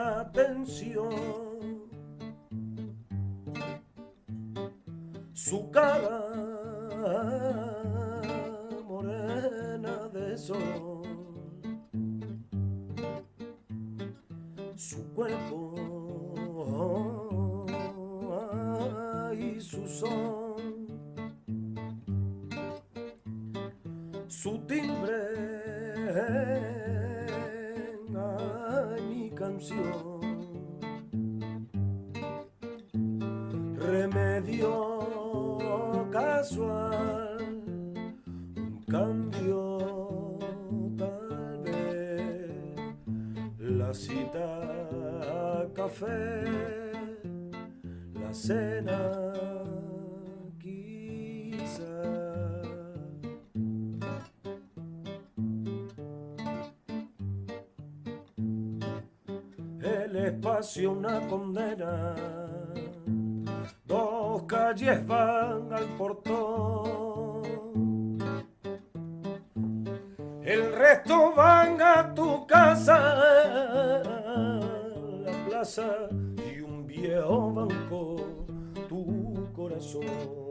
atención su cara morena de sol, su cuerpo y su son, su timbre, mi canción, remedio casual, un cambio tal vez, la cita café, la cena quizá. El espacio una condena, dos calles van al portón, el resto van a tu casa, la plaza y un viejo banco, tu corazón.